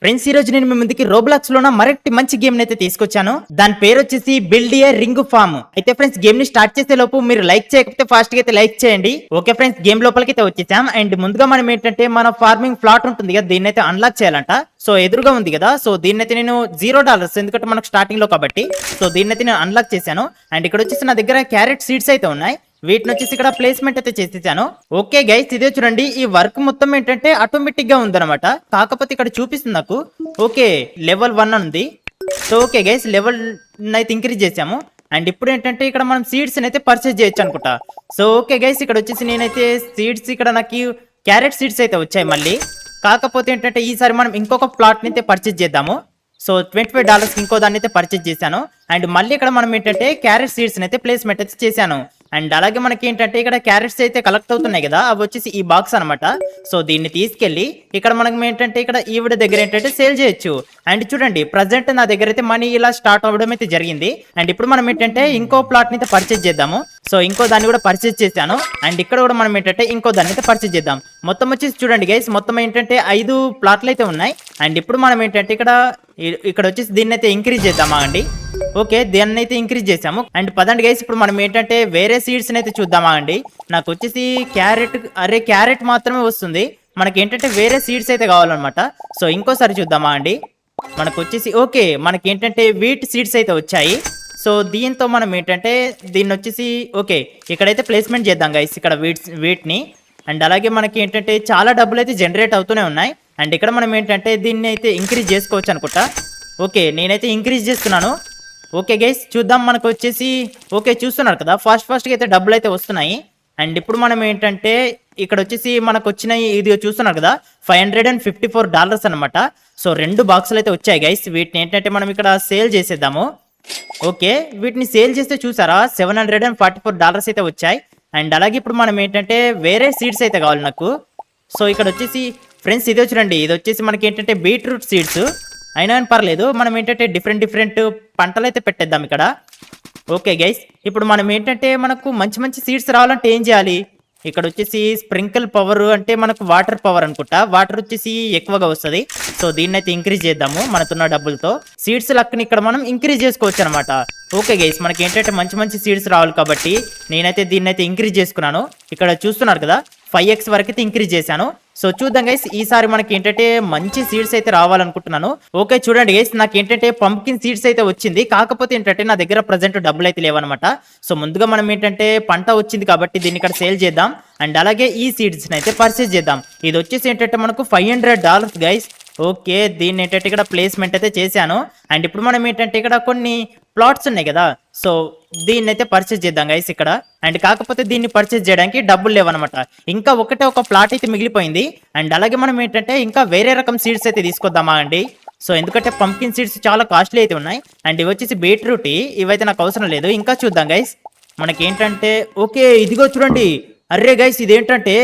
Friends ఈ రోజు నేను మీ ముందుకి రోబ్లాక్స్ లోన మరొకటి మంచి గేమ్ అయితే తీసుకొచ్చాను. దాని పేరు వచ్చేసి బిల్డ్ ఏ రింగ్ ఫార్మ్. అయితే ఫ్రెండ్స్ గేమ్ ని స్టార్ట్ చేసే లోపు మీరు లైక్ చేయకపోతే ఫాస్ట్ గా అయితే లైక్ చేయండి. ఓకే ఫ్రెండ్స్ గేమ్ లోపలికి అయితే వచ్చేసాం. అండ్ ముందుగా మనం ఏంటంటే మన ఫార్మింగ్ ప్లాట్ ఉంటుంది కదా, దీన్ని అయితే అన్లాక్ చేయాలంట. సో ఎదురుగా ఉంది కదా, సో దీన్ని అయితే నేను $0 ఎందుకంటే మనకు స్టార్టింగ్ లో కాబట్టి సో దీన్ని అయితే నేను అన్లాక్ చేశాను. అండ్ ఇక్కడ వచ్చేసి నా దగ్గర క్యారెట్ సీడ్స్ అయితే ఉన్నాయి. వీటిని వచ్చేసి ఇక్కడ ప్లేస్మెంట్ అయితే చేసేసాను. ఓకే గైస్ ఇదే చూడండి, ఈ వర్క్ మొత్తం ఏంటంటే ఆటోమేటిక్ గా ఉందన్నమాట. కాకపోతే ఇక్కడ చూపిస్తుంది నాకు ఓకే లెవెల్ 1 ఉంది. సో ఓకే గైస్ లెవెల్ అయితే ఇంక్రీజ్ చేసాము. అండ్ ఇప్పుడు ఏంటంటే ఇక్కడ మనం సీడ్స్ అయితే పర్చేజ్ చేయొచ్చు అనుకుంటా. సో ఓకే గైస్ ఇక్కడ వచ్చేసి నేనైతే సీడ్స్ ఇక్కడ నాకు క్యారెట్ సీడ్స్ అయితే వచ్చాయి మళ్ళీ. కాకపోతే ఏంటంటే ఈసారి మనం ఇంకొక ప్లాట్ అయితే పర్చేజ్ చేద్దాము. సో $25 ఇంకో దాన్ని అయితే పర్చేజ్ చేశాను. అండ్ మళ్ళీ ఇక్కడ మనం ఏంటంటే క్యారెట్ సీడ్స్ అయితే ప్లేస్మెంట్ అయితే చేశాను. అండ్ అలాగే మనకి ఏంటంటే ఇక్కడ క్యారెట్స్ అయితే కలెక్ట్ అవుతున్నాయి కదా, అవి వచ్చేసి ఈ బాక్స్ అనమాట. సో దీన్ని తీసుకెళ్లి ఇక్కడ మనం ఏంటంటే ఇక్కడ ఈవిడ దగ్గర ఏంటంటే సేల్ చేయొచ్చు. అండ్ చూడండి ప్రజెంట్ నా దగ్గర అయితే మనీ ఇలా స్టార్ట్ అవ్వడం అయితే జరిగింది. అండ్ ఇప్పుడు మనం ఏంటంటే ఇంకో ప్లాట్ ని అయితే పర్చేజ్ చేద్దాము. సో ఇంకో దాన్ని కూడా పర్చేజ్ చేశాను. అండ్ ఇక్కడ కూడా మనం ఏంటంటే ఇంకో దాన్ని అయితే పర్చేజ్ చేద్దాం. మొత్తం వచ్చేసి చూడండి గైస్, మొత్తం ఏంటంటే 5 ప్లాట్లు అయితే ఉన్నాయి. అండ్ ఇప్పుడు మనం ఏంటంటే ఇక్కడ వచ్చేసి దీన్ని అయితే ఇంక్రీజ్ చేద్దామా అండి. ఓకే దీన్ని అయితే ఇంక్రీజ్ చేసాము. అండ్ పదండి గైస్ ఇప్పుడు మనం ఏంటంటే వేరే సీడ్స్ అయితే చూద్దామా అండి. నాకు వచ్చేసి క్యారెట్ మాత్రమే వస్తుంది. మనకి ఏంటంటే వేరే సీడ్స్ అయితే కావాలన్నమాట. సో ఇంకోసారి చూద్దామా అండి. మనకు వచ్చేసి ఓకే మనకి ఏంటంటే వీట్ సీడ్స్ అయితే వచ్చాయి. సో దీంతో మనం ఏంటంటే దీన్ని వచ్చేసి ఓకే ఇక్కడైతే ప్లేస్మెంట్ చేద్దాం గైస్ ఇక్కడ వీటిని. అండ్ అలాగే మనకి ఏంటంటే చాలా డబ్బులు అయితే జనరేట్ అవుతూనే ఉన్నాయి. అండ్ ఇక్కడ మనం ఏంటంటే దీన్ని అయితే ఇంక్రీజ్ చేసుకోవచ్చు అనుకుంటా. ఓకే నేనైతే ఇంక్రీజ్ చేస్తున్నాను. ఓకే గైస్ చూద్దాం. మనకు వచ్చేసి ఓకే చూస్తున్నారు కదా ఫాస్ట్గా అయితే డబ్బులు అయితే వస్తున్నాయి. అండ్ ఇప్పుడు మనం ఏంటంటే ఇక్కడ వచ్చేసి మనకు వచ్చిన ఇది చూస్తున్నారు కదా $554 అనమాట. సో 2 బాక్సులు అయితే వచ్చాయి గైస్. వీటిని ఏంటంటే మనం ఇక్కడ సేల్ చేసేద్దాము. ఓకే వీటిని సేల్ చేస్తే చూసారా $744 అయితే వచ్చాయి. అండ్ అలాగే ఇప్పుడు మనం ఏంటంటే వేరే సీడ్స్ అయితే కావాలి నాకు. సో ఇక్కడ వచ్చేసి ఫ్రెండ్స్ ఇదే చూడండి, ఇది వచ్చేసి మనకి ఏంటంటే బీట్రూట్ సీడ్స్ అయినా పర్లేదు. మనం ఏంటంటే డిఫరెంట్ పంటలు అయితే పెట్టేద్దాం ఇక్కడ. ఓకే గైస్ ఇప్పుడు మనం ఏంటంటే మనకు మంచి సీడ్స్ రావాలంటే ఏం చేయాలి. ఇక్కడ వచ్చేసి స్ప్రింకిల్ పవర్ అంటే మనకు వాటర్ పవర్ అనుకుంటా. వాటర్ వచ్చేసి ఎక్కువగా వస్తుంది. సో దీన్ని అయితే ఇంక్రీజ్ చేద్దాము మనకున్న డబ్బులతో. సీడ్స్ లక్ని ఇక్కడ మనం ఇంక్రీజ్ చేసుకోవచ్చు అనమాట. ఓకే గైస్ మనకి ఏంటంటే మంచి సీడ్స్ రావాలి కాబట్టి నేనైతే దీన్ని అయితే ఇంక్రీజ్ చేసుకున్నాను. ఇక్కడ చూస్తున్నారు కదా 5x వరకు అయితే ఇంక్రీజ్ చేశాను. సో చూద్దాం గైస్ ఈసారి మనకి ఏంటంటే మంచి సీడ్స్ అయితే రావాలనుకుంటున్నాను. ఓకే చూడండి గైస్ నాకు ఏంటంటే పంప్కిన్ సీడ్స్ అయితే వచ్చింది. కాకపోతే ఏంటంటే నా దగ్గర ప్రజెంట్ డబ్బులు అయితే లేవన్నమాట. సో ముందుగా మనం ఏంటంటే పంట వచ్చింది కాబట్టి దీన్ని ఇక్కడ సేల్ చేద్దాం. అండ్ అలాగే ఈ సీడ్స్ అయితే పర్చేజ్ చేద్దాం. ఇది వచ్చేసి ఏంటంటే మనకు $500 గైస్. ఓకే దీన్ని ఏంటంటే ఇక్కడ ప్లేస్మెంట్ అయితే చేశాను. అండ్ ఇప్పుడు మనం ఏంటంటే ఇక్కడ కొన్ని ప్లాట్స్ ఉన్నాయి కదా, సో దీన్ని అయితే పర్చేజ్ చేద్దాం గైస్ ఇక్కడ. అండ్ కాకపోతే దీన్ని పర్చేజ్ చేయడానికి డబ్బులు లేవన్నమాట. ఇంకా ఒక ప్లాట్ అయితే మిగిలిపోయింది. అండ్ అలాగే మనం ఏంటంటే ఇంకా వేరే రకం సీడ్స్ అయితే తీసుకొద్దామా అండి. సో ఎందుకంటే పంప్కిన్ సీడ్స్ చాలా కాస్ట్లీ అయితే ఉన్నాయి. అండ్ ఇవి వచ్చేసి బీట్రూట్, ఇవైతే నాకు అవసరం లేదు. ఇంకా చూద్దాం గైస్ మనకి ఏంటంటే ఓకే ఇదిగో చూడండి. అర్రే గైస్ ఇదేంటంటే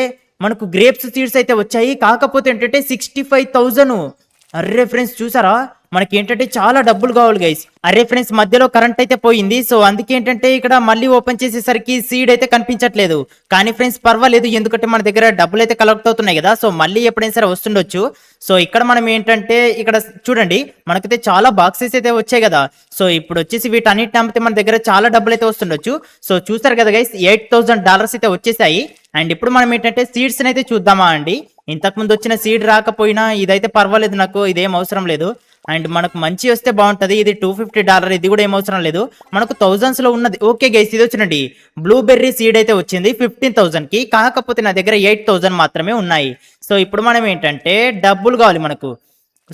మనకు గ్రేప్స్ సీడ్స్ అయితే వచ్చాయి. కాకపోతే ఏంటంటే 65,000. అర్రే ఫ్రెండ్స్ చూసారా మనకి ఏంటంటే చాలా డబ్బులు కావాలి గైస్. అరే ఫ్రెండ్స్ మధ్యలో కరెంట్ అయితే పోయింది. సో అందుకే ఏంటంటే ఇక్కడ మళ్ళీ ఓపెన్ చేసేసరికి సీడ్ అయితే కనిపించట్లేదు. కానీ ఫ్రెండ్స్ పర్వాలేదు ఎందుకంటే మన దగ్గర డబ్బులు అయితే కలెక్ట్ అవుతున్నాయి కదా. సో మళ్ళీ ఎప్పుడైనా సరే వస్తుండొచ్చు. సో ఇక్కడ మనం ఏంటంటే ఇక్కడ చూడండి మనకైతే చాలా బాక్సెస్ అయితే వచ్చాయి కదా. సో ఇప్పుడు వచ్చేసి వీటన్నిటిని అమ్మితే మన దగ్గర చాలా డబ్బులు అయితే వస్తుండొచ్చు. సో చూసారు కదా గైస్ $8,000 అయితే వచ్చేసాయి. అండ్ ఇప్పుడు మనం ఏంటంటే సీడ్స్ అయితే చూద్దామా అండి. ఇంతకుముందు వచ్చిన సీడ్ రాకపోయినా ఇదైతే పర్వాలేదు, నాకు ఇదేం అవసరం లేదు. అండ్ మనకు మంచి వస్తే బాగుంటది. ఇది $250, ఇది కూడా ఏం అవసరం లేదు. మనకు థౌజండ్స్ లో ఉన్నది. ఓకే గైస్ ఇది వచ్చినండి బ్లూబెర్రీ సీడ్ అయితే వచ్చింది 15,000కి. కాకపోతే నా దగ్గర 8,000 మాత్రమే ఉన్నాయి. సో ఇప్పుడు మనం ఏంటంటే డబ్బులు కావాలి మనకు.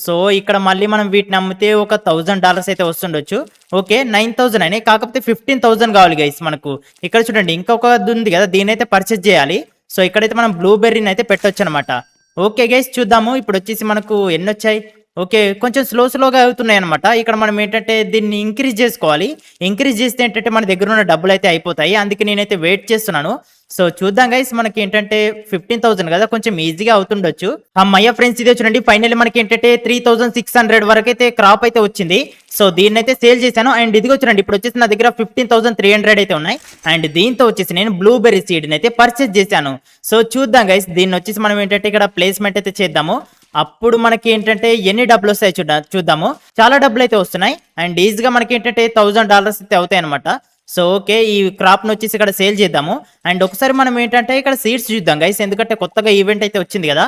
సో ఇక్కడ మళ్ళీ మనం వీటిని అమ్మితే ఒక $1,000 అయితే వస్తుండొచ్చు. ఓకే 9,000 అయినాయి. కాకపోతే 15,000 కావాలి గైస్ మనకు. ఇక్కడ చూడండి ఇంకొకది ఉంది కదా, దీని అయితే పర్చేజ్ చేయాలి. సో ఇక్కడైతే మనం బ్లూబెర్రీని అయితే పెట్టొచ్చు అనమాట. ఓకే గైస్ చూద్దాము ఇప్పుడు వచ్చేసి మనకు ఎన్ని వచ్చాయి. ఓకే కొంచెం స్లోగా అవుతున్నాయి అనమాట. ఇక్కడ మనం ఏంటంటే దీన్ని ఇంక్రీజ్ చేసుకోవాలి. ఇంక్రీజ్ చేస్తే ఏంటంటే మన దగ్గర ఉన్న డబ్బులు అయితే అయిపోతాయి. అందుకే నేనైతే వెయిట్ చేస్తున్నాను. సో చూద్దాం గైస్ మనకి ఏంటంటే 15,000 కదా, కొంచెం ఈజీగా అవుతుండొచ్చు. అమ్మయ్య ఫ్రెండ్స్ ఇదే చూడండి ఫైనల్లీ మనకి ఏంటంటే 3,600 వరకు అయితే క్రాప్ అయితే వచ్చింది. సో దీన్ని అయితే సేల్ చేశాను. అండ్ ఇదిగో చూడండి ఇప్పుడు వచ్చేసి నా దగ్గర 15,300 అయితే ఉన్నాయి. అండ్ దీంతో వచ్చేసి నేను బ్లూబెర్రీ సీడ్ని అయితే పర్చేజ్ చేశాను. సో చూద్దాం గైస్ దీన్ని వచ్చేసి మనం ఏంటంటే ఇక్కడ ప్లేస్మెంట్ అయితే చేద్దాము. అప్పుడు మనకి ఏంటంటే ఎన్ని డబ్బులు వస్తాయి చూద్దాము. చాలా డబ్బులు అయితే వస్తున్నాయి అండ్ ఈజీగా మనకి ఏంటంటే $1000 అయితే అవుతాయి అనమాట. సో ఓకే, ఈ క్రాప్ ను వచ్చేసి ఇక్కడ సేల్ చేద్దాము. అండ్ ఒకసారి మనం ఏంటంటే ఇక్కడ సీడ్స్ చూద్దాం గైస్, ఎందుకంటే కొత్తగా ఈవెంట్ అయితే వచ్చింది కదా.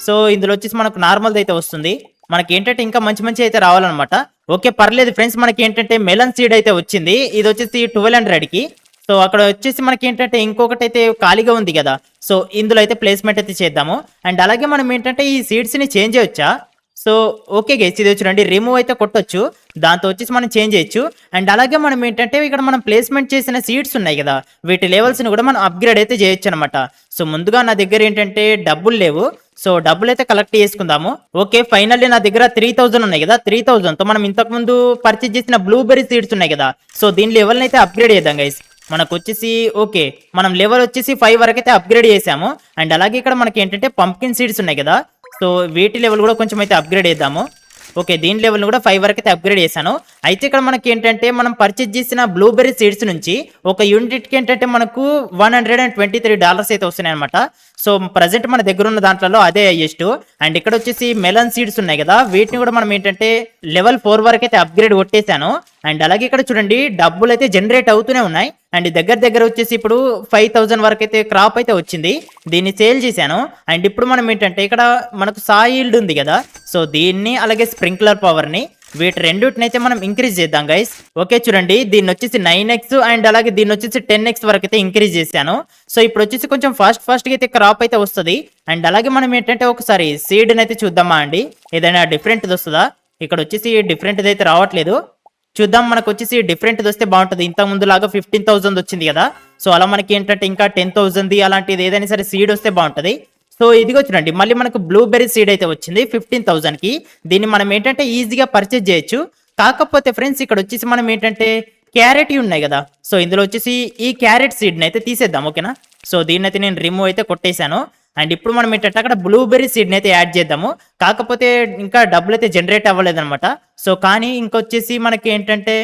సో ఇందులో వచ్చేసి మనకు నార్మల్ అయితే వస్తుంది. మనకి ఏంటంటే ఇంకా మంచి మంచి అయితే రావాలన్నమాట. ఓకే పర్లేదు ఫ్రెండ్స్, మనకి ఏంటంటే మెలన్ సీడ్ అయితే వచ్చింది. ఇది వచ్చేసి 1200 కి. సో అక్కడ వచ్చేసి మనకి ఏంటంటే ఇంకొకటి అయితే ఖాళీగా ఉంది కదా. సో ఇందులో అయితే ప్లేస్మెంట్ అయితే చేద్దాము. అండ్ అలాగే మనం ఏంటంటే ఈ సీడ్స్ ని చేంజ్ చేయొచ్చా? సో ఓకే గైస్, ఇది చూడండి రిమూవ్ అయితే కొట్టొచ్చు, దాంతో వచ్చేసి మనం చేంజ్ చేయొచ్చు. అండ్ అలాగే మనం ఏంటంటే ఇక్కడ మనం ప్లేస్మెంట్ చేసిన సీడ్స్ ఉన్నాయి కదా, వీటి లెవెల్స్ ని కూడా మనం అప్గ్రేడ్ అయితే చేయొచ్చు అనమాట. సో ముందుగా నా దగ్గర ఏంటంటే డబ్బులు లేవు, సో డబ్బులు అయితే కలెక్ట్ చేసుకుందాము. ఓకే ఫైనల్లీ నా దగ్గర 3000 ఉన్నాయి కదా. 3000 తో మనం ఇంతకు ముందు పర్చేజ్ చేసిన బ్లూబెర్రీ సీడ్స్ ఉన్నాయి కదా, సో దీని లెవెల్ అయితే అప్గ్రేడ్ చేద్దాం గైస్. మనకు వచ్చేసి ఓకే మనం లెవెల్ వచ్చేసి 5 వరకు అయితే అప్గ్రేడ్ చేసాము. అండ్ అలాగే ఇక్కడ మనకి ఏంటంటే పంప్కిన్ సీడ్స్ ఉన్నాయి కదా, సో వీటి లెవెల్ కూడా కొంచెం అయితే అప్గ్రేడ్ చేద్దాము. ఓకే దీని లెవెల్ కూడా 5 వరకు అయితే అప్గ్రేడ్ చేశాను. అయితే ఇక్కడ మనకి ఏంటంటే మనం పర్చేజ్ చేసిన బ్లూబెర్రీ సీడ్స్ నుంచి ఒక యూనిట్ కి ఏంటంటే మనకు $123 అయితే వస్తున్నాయి అనమాట. సో ప్రజెంట్ మన దగ్గర ఉన్న దాంట్లో అదే హైయెస్ట్. అండ్ ఇక్కడ వచ్చేసి మెలన్ సీడ్స్ ఉన్నాయి కదా, వీటిని కూడా మనం ఏంటంటే లెవెల్ 4 వరకు అయితే అప్గ్రేడ్ కొట్టేశాను. అండ్ అలాగే ఇక్కడ చూడండి డబ్బులు అయితే జనరేట్ అవుతూనే ఉన్నాయి. అండ్ దగ్గర దగ్గర వచ్చేసి ఇప్పుడు 5000 వరకు అయితే క్రాప్ అయితే వచ్చింది, దీన్ని సేల్ చేశాను. అండ్ ఇప్పుడు మనం ఏంటంటే ఇక్కడ మనకు సాయిల్డ్ ఉంది కదా, సో దీన్ని అలాగే స్ప్రింక్లర్ పవర్ ని వీటి రెండింటిని అయితే మనం ఇంక్రీజ్ చేద్దాం గైస్. ఓకే చూడండి దీన్ని వచ్చేసి 9x అండ్ అలాగే దీన్ని వచ్చేసి 10x వరకు అయితే ఇంక్రీజ్ చేశాను. సో ఇప్పుడు వచ్చేసి కొంచెం ఫాస్ట్ గా అయితే క్రాప్ అయితే వస్తుంది. అండ్ అలాగే మనం ఏంటంటే ఒకసారి సీడ్ అయితే చూద్దామా అండి, ఏదైనా డిఫరెంట్ వస్తుందా? ఇక్కడ వచ్చేసి డిఫరెంట్ అయితే రావట్లేదు, చూద్దాం. మనకు వచ్చేసి డిఫరెంట్ వస్తే బాగుంటుంది. ఇంత ముందు లాగా 15,000 వచ్చింది కదా, సో అలా మనకి ఏంటంటే ఇంకా 10,000 అలాంటిది ఏదైనా సరే సీడ్ వస్తే బాగుంటుంది. సో ఇదిగో చూడండి మళ్ళీ మనకు బ్లూబెర్రీ సీడ్ అయితే వచ్చింది 15,000 కి. దీన్ని మనం ఏంటంటే ఈజీగా పర్చేజ్ చేయొచ్చు. కాకపోతే ఫ్రెండ్స్ ఇక్కడ వచ్చేసి మనం ఏంటంటే క్యారెట్ ఉన్నాయి కదా, సో ఇందులో వచ్చేసి ఈ క్యారెట్ సీడ్ని అయితే తీసేద్దాం ఓకేనా. సో దీన్ని అయితే నేను రిమూవ్ అయితే కొట్టేశాను. అండ్ ఇప్పుడు మనం ఏంటంటే అక్కడ బ్లూబెర్రీ సీడ్ని అయితే యాడ్ చేద్దాము. కాకపోతే ఇంకా డబ్బులు అయితే జనరేట్ అవ్వలేదు అనమాట. సో కానీ ఇంకొచ్చేసి మనకి ఏంటంటే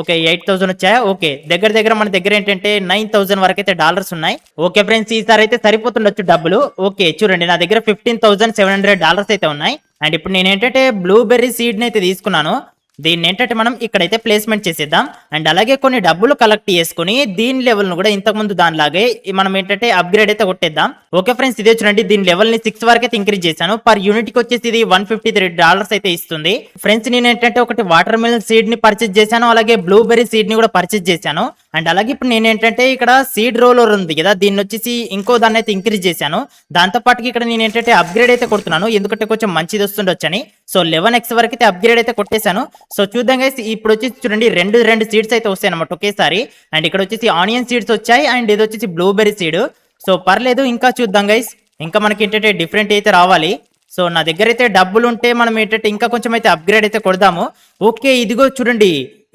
ఓకే 8000 వచ్చాయా. ఓకే దగ్గర దగ్గర మన దగ్గర ఏంటంటే 9000 వరకు అయితే డాలర్స్ ఉన్నాయి. ఓకే ఫ్రెండ్స్ ఈసారి అయితే సరిపోతుండొచ్చు డబ్బులు. ఓకే చూడండి నా దగ్గర $15,700 అయితే ఉన్నాయి. అండ్ ఇప్పుడు నేను ఏంటంటే బ్లూబెర్రీ సీడ్ని అయితే తీసుకున్నాను. దీన్ని ఏంటంటే మనం ఇక్కడైతే ప్లేస్మెంట్ చేసేద్దాం. అండ్ అలాగే కొన్ని డబ్బులు కలెక్ట్ చేసుకుని దీని లెవెల్ ను కూడా ఇంతకుముందు దానిలాగే మనం ఏంటంటే అప్గ్రేడ్ అయితే కొట్టేద్దాం. ఓకే ఫ్రెండ్స్ ఇదే చూడండి దీని లెవెల్ ని 6 వరకు అయితే ఇంక్రీజ్ చేశాను. పర్ యూనిట్ కి వచ్చేసి ఇది $153 అయితే ఇస్తుంది. ఫ్రెండ్స్ నేను ఏంటంటే ఒకటి వాటర్ మిలన్ సీడ్ ని పర్చేజ్ చేశాను, అలాగే బ్లూబెర్రీ సీడ్ ని కూడా పర్చేజ్ చేశాను. అండ్ అలాగే ఇప్పుడు నేను ఏంటంటే ఇక్కడ సీడ్ రోలర్ ఉంది కదా, దీన్ని వచ్చేసి ఇంకో దాన్ని అయితే ఇంక్రీజ్ చేశాను. దాంతో పాటుకి ఇక్కడ నేను ఏంటంటే అప్గ్రేడ్ అయితే కొడుతున్నాను, ఎందుకంటే కొంచెం మంచిది వస్తుండొచ్చని. సో 11x వరకు అయితే అప్గ్రేడ్ అయితే కొట్టేశాను. సో చూద్దాం గైస్ ఇప్పుడు వచ్చేసి చూడండి రెండు సీడ్స్ అయితే వస్తాయి అనమాట ఒకేసారి. అండ్ ఇక్కడ వచ్చేసి ఆనియన్ సీడ్స్ వచ్చాయి అండ్ ఇది వచ్చేసి బ్లూబెర్రీ సీడ్. సో పర్లేదు ఇంకా చూద్దాం గైస్, ఇంకా మనకి ఏంటంటే డిఫరెంట్ అయితే రావాలి. సో నా దగ్గర అయితే డబ్బులు ఉంటే మనం ఏంటంటే ఇంకా కొంచెం అయితే అప్గ్రేడ్ అయితే కొడదాము. ఓకే ఇదిగో చూడండి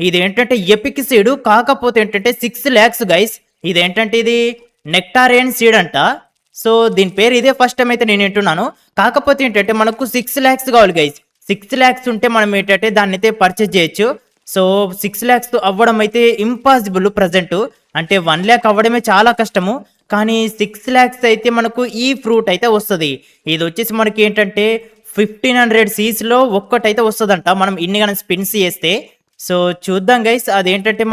ఇది ఏంటంటే ఎపిక్ సీడ్, కాకపోతే ఏంటంటే 6 lakhs గైస్. ఇది ఏంటంటే ఇది నెక్టారియన్ సీడ్ అంట. సో దీని పేరు ఇదే ఫస్ట్ టైం అయితే నేను వింటున్నాను. కాకపోతే ఏంటంటే మనకు 6 lakhs కావాలి గైస్. 6 lakhs ఉంటే మనం ఏంటంటే దాన్ని అయితే పర్చేజ్ చేయొచ్చు. సో 6 lakhs అవ్వడం అయితే ఇంపాసిబుల్ ప్రజెంట్, అంటే 1 lakh అవ్వడమే చాలా కష్టము. కానీ 6 lakhs అయితే మనకు ఈ ఫ్రూట్ అయితే వస్తుంది. ఇది వచ్చేసి మనకి ఏంటంటే 1500 Cs లో ఒక్కటైతే వస్తుందంట మనం ఇన్ని కానీ స్పిన్స్ చేస్తే. సో చూద్దాం గైస్ అదేంటంటే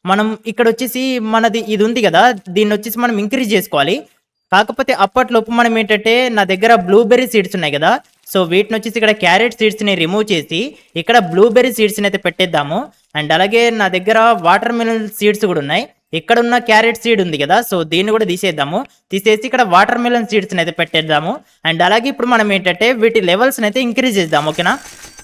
మనం ఇక్కడ వచ్చేసి మనది ఇది ఉంది కదా, దీన్ని వచ్చేసి మనం ఇంక్రీజ్ చేసుకోవాలి. కాకపోతే అప్పట్లోపు మనం ఏంటంటే నా దగ్గర బ్లూబెర్రీ సీడ్స్ ఉన్నాయి కదా, సో వీటిని వచ్చేసి ఇక్కడ క్యారెట్ సీడ్స్ ని రిమూవ్ చేసి ఇక్కడ బ్లూబెర్రీ సీడ్స్ ని అయితే పెట్టేద్దాము. అండ్ అలాగే నా దగ్గర వాటర్ మిలన్ సీడ్స్ కూడా ఉన్నాయి. ఇక్కడ ఉన్న క్యారెట్ సీడ్ ఉంది కదా, సో దీన్ని కూడా తీసేద్దాము. తీసేసి ఇక్కడ వాటర్ మిలన్ సీడ్స్ అయితే పెట్టేద్దాము. అండ్ అలాగే ఇప్పుడు మనం ఏంటంటే వీటి లెవెల్స్ అయితే ఇంక్రీజ్ చేద్దాం ఓకేనా.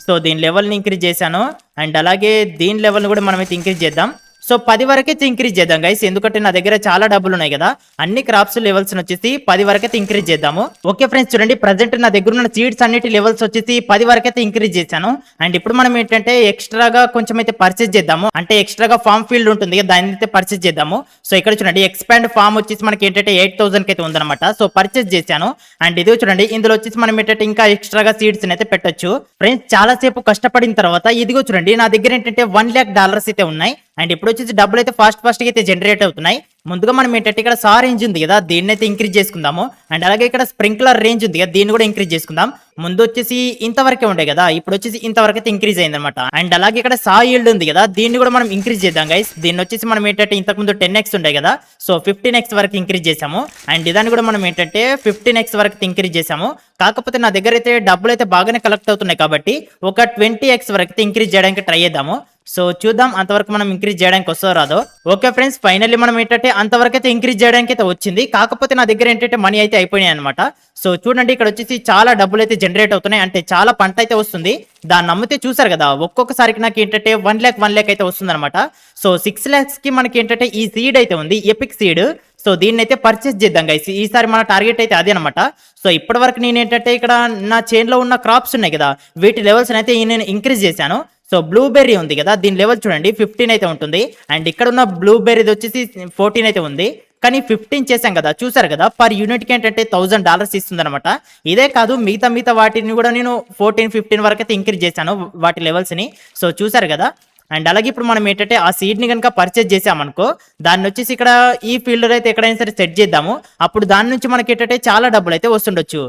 సో దీని లెవెల్ని ఇంక్రీజ్ చేశాను. అండ్ అలాగే దీని లెవెల్ని కూడా మనం అయితే ఇంక్రీజ్ చేద్దాం. సో 10 వరకైతే ఇంక్రీజ్ చేద్దాం గైస్, ఎందుకంటే నా దగ్గర చాలా డబ్బులు ఉన్నాయి కదా. అన్ని క్రాప్స్ లెవెల్స్ వచ్చేసి 10 వరకైతే ఇంక్రీజ్ చేద్దాము. ఓకే ఫ్రెండ్స్ చూడండి ప్రజెంట్ నా దగ్గర ఉన్న సీడ్స్ అన్నిటి లెవెల్స్ వచ్చేసి 10 వరకైతే ఇంక్రీజ్ చేశాను. అండ్ ఇప్పుడు మనం ఏంటంటే ఎక్స్ట్రాగా కొంచెం అయితే పర్చేజ్ చేద్దాము, అంటే ఎక్స్ట్రాగా ఫామ్ ఫీల్డ్ ఉంటుంది కదా దాన్ని అయితే పర్చేజ్ చేద్దాము. సో ఇక్కడ చూడండి ఎక్స్పాండ్ ఫామ్ వచ్చేసి మనకి ఏంటంటే 8000 కి అయితే ఉందన్నమాట. సో పర్చేజ్ చేశాను. అండ్ ఇది చూడండి ఇందులో వచ్చేసి మనం ఏంటంటే ఇంకా ఎక్స్ట్రాగా సీడ్స్ అయితే పెట్టొచ్చు. ఫ్రెండ్స్ చాలా సేపు కష్టపడిన తర్వాత ఇదిగో చూడండి నా దగ్గర ఏంటంటే $1 lakh అయితే ఉన్నాయి. అండ్ ఇప్పుడు వచ్చేసి డబ్బులు అయితే ఫాస్ట్ గా అయితే జనరేట్ అవుతున్నాయి. ముందుగా మనం ఏంటంటే ఇక్కడ సా రేంజ్ ఉంది కదా, దీన్ని అయితే ఇంక్రీజ్ చేసుకుందాము. అండ్ అలాగే ఇక్కడ స్ప్రింక్లర్ రేంజ్ ఉంది కదా, దీన్ని కూడా ఇంక్రీజ్ చేసుకుందాం. ముందు వచ్చేసి ఇంతవరకే ఉండే కదా, ఇప్పుడు వచ్చేసి ఇంతవరకు అయితే ఇంక్రీజ్ అయింది అనమాట. అండ్ అలాగే ఇక్కడ సా ఈల్డ్ ఉంది కదా, దీన్ని కూడా మనం ఇంక్రీజ్ చేద్దాం గైస్. దీన్ని వచ్చేసి మనం ఏంటంటే ఇంతకుముందు 10x ఉండే కదా, సో 15x వరకు ఇంక్రీజ్ చేసాము. అండ్ దాన్ని కూడా మనం ఏంటంటే 15x వరకు ఇంక్రీజ్ చేసాము. కాకపోతే నా దగ్గర అయితే డబ్బులు అయితే బాగానే కలెక్ట్ అవుతున్నాయి కాబట్టి ఒక 20x వరకు అయితే ఇంక్రీజ్ చేయడానికి ట్రై చేద్దాము. సో చూద్దాం అంతవరకు మనం ఇంక్రీజ్ చేయడానికి వస్తుందో రాదో. ఓకే ఫ్రెండ్స్, ఫైనల్లీ మనం ఏంటంటే అంతవరకు అయితే ఇంక్రీజ్ చేయడానికి అయితే వచ్చింది. కాకపోతే నా దగ్గర ఏంటంటే మనీ అయితే అయిపోయినాయి అనమాట. సో చూడండి ఇక్కడ వచ్చేసి చాలా డబ్బులు అయితే జనరేట్ అవుతున్నాయి, అంటే చాలా పంట అయితే వస్తుంది. దాన్ని నమ్మితే చూసారు కదా, ఒక్కొక్కసారికి నాకు ఏంటంటే 1 lakh అయితే వస్తుంది అనమాట. సో 6 lakhs కి మనకి ఏంటంటే ఈ సీడ్ అయితే ఉంది, ఎపిక్ సీడ్. సో దీన్ని అయితే పర్చేస్ చేద్దాం గైస్. ఈసారి మన టార్గెట్ అయితే అదే అనమాట. సో ఇప్పటి వరకు నేను ఏంటంటే ఇక్కడ నా చైన్ లో ఉన్న క్రాప్స్ ఉన్నాయి కదా, వీటి లెవెల్స్ అయితే నేను ఇంక్రీజ్ చేశాను. సో బ్లూబెర్రీ ఉంది కదా, దీని లెవెల్ చూడండి 15 అయితే ఉంటుంది. అండ్ ఇక్కడ ఉన్న బ్లూబెర్రీది వచ్చేసి 14 అయితే ఉంది. కానీ 15 చేశాం కదా, చూసారు కదా, పర్ యూనిట్ కి ఏంటంటే $1000 ఇస్తుంది అనమాట. ఇదే కాదు మిగతా వాటిని కూడా నేను 14-15 వరకు అయితే ఇంక్రీజ్ చేశాను వాటి లెవెల్స్ ని. సో చూసారు కదా. అండ్ అలాగే ఇప్పుడు మనం ఏంటంటే ఆ సీడ్ ని కనుక పర్చేజ్ చేసామనుకో, దాన్ని వచ్చేసి ఇక్కడ ఈ ఫీల్డ్ అయితే ఎక్కడైనా సరే సెట్ చేద్దాము. అప్పుడు దాని నుంచి మనకి ఏంటంటే చాలా డబ్బులు అయితే వస్తుండొచ్చు.